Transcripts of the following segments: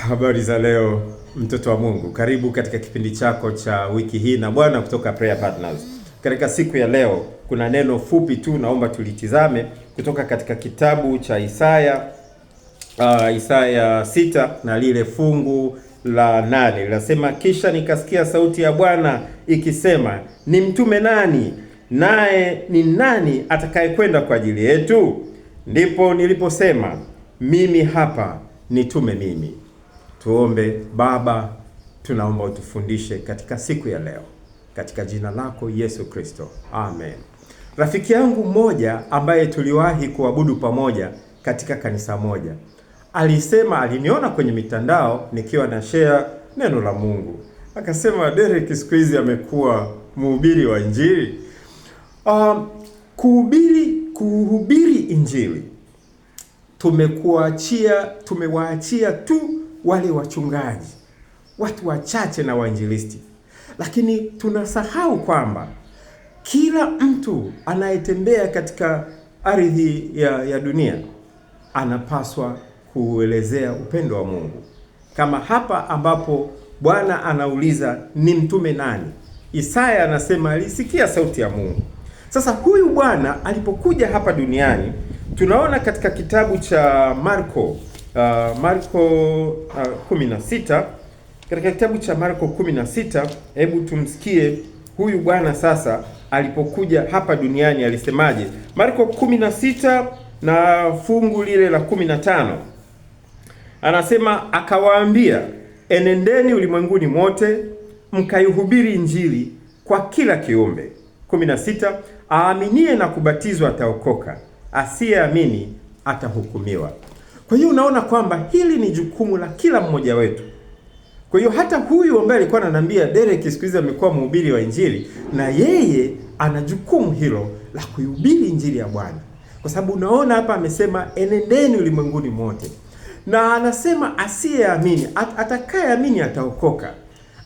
Habari za leo, mtoto wa Mungu. Karibu katika kipindi chako cha wiki hii na Bwana kutoka Prayer Partners. Katika siku ya leo kuna neno fupi tu naomba tulitizame kutoka katika kitabu cha Isaya 6 na lile fungu la 8. Linasema, kisha nikasikia sauti ya Bwana ikisema, ni mtume nani? Naye ni nani atakayekwenda kwa ajili yetu? Ndipo niliposema, mimi hapa, nitume mimi. Tuombe. Baba, tunaomba utufundishe katika siku ya leo, katika jina lako Yesu Kristo, amen. Rafiki yangu mmoja ambaye tuliwahi kuabudu pamoja katika kanisa moja aliniona kwenye mitandao nikiwa na share neno la Mungu. Akasema, Derek siku hizi amekuwa mhubiri wa Injili. Kuhubiri Injili tumewaachia tu wale wachungaji, watu wachache na wainjilisti, lakini tunasahau kwamba kila mtu anayetembea katika ardhi ya dunia anapaswa kuelezea upendo wa Mungu. Kama hapa ambapo Bwana anauliza ni mtume nani? Isaya anasema alisikia sauti ya Mungu. Sasa huyu Bwana alipokuja hapa duniani, tunaona katika kitabu cha Marko 16. Katika kitabu cha Marko 16, hebu tumsikie huyu Bwana sasa alipokuja hapa duniani alisemaje. Marko 16 na fungu lile la 15. Anasema, akawaambia, enendeni ulimwenguni mote mkaihubiri Injili kwa kila kiumbe. 16, aaminie na kubatizwa ataokoka, asiyeamini atahukumiwa. Kwa hiyo unaona kwamba hili ni jukumu la kila mmoja wetu. Kwa hiyo hata huyu ambaye alikuwa ananiambia Derek siku hizi amekuwa mhubiri wa Injili, na yeye ana jukumu hilo la kuihubiri Injili ya Bwana. Kwa sababu unaona hapa amesema enendeni ulimwenguni mote. Na anasema asiyeamini, atakayeamini ataokoka.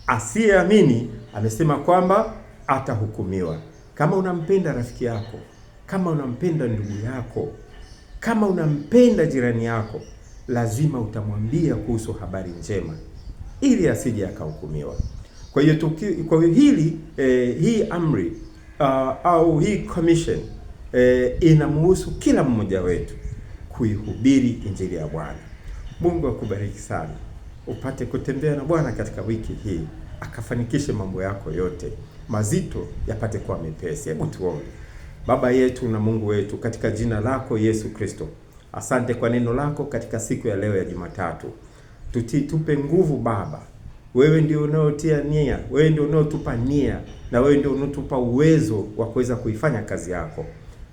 Asiyeamini amesema kwamba atahukumiwa. Kama unampenda rafiki yako, kama unampenda ndugu yako, kama unampenda jirani yako, lazima utamwambia kuhusu habari njema ili asije akahukumiwa. Kwa hiyo hii amri au hii commission inamhusu kila mmoja wetu kuihubiri Injili ya Bwana. Mungu akubariki sana. Upate kutembea na Bwana katika wiki hii, akafanikishe mambo yako yote, mazito yapate kuwa mepesi. Hebu tuombe. Baba yetu na Mungu wetu, katika jina lako Yesu Kristo, asante kwa neno lako katika siku ya leo ya Jumatatu. Tupe nguvu Baba. Wewe ndio unaotia nia, wewe ndio unaotupa nia, na wewe ndio unaotupa uwezo wa kuweza kuifanya kazi yako.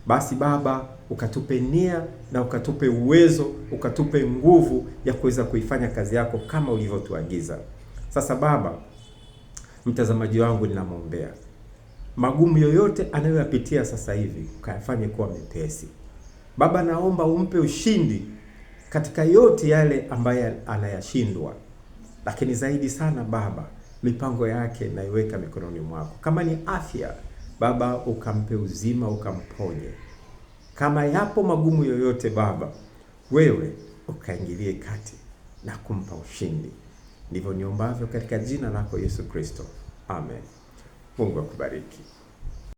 Basi Baba, ukatupe nia na ukatupe uwezo, ukatupe nguvu ya kuweza kuifanya kazi yako kama ulivyotuagiza. Sasa Baba, mtazamaji wangu ninamwombea, magumu yoyote anayoyapitia sasa hivi ukayafanye kuwa mepesi. Baba, naomba umpe ushindi katika yote yale ambaye anayashindwa. Lakini zaidi sana Baba, mipango yake naiweka mikononi mwako. Kama ni afya Baba, ukampe uzima, ukamponye. Kama yapo magumu yoyote Baba, wewe ukaingilie kati na kumpa ushindi. Ndivyo niombavyo katika jina lako Yesu Kristo, amen. Mungu akubariki.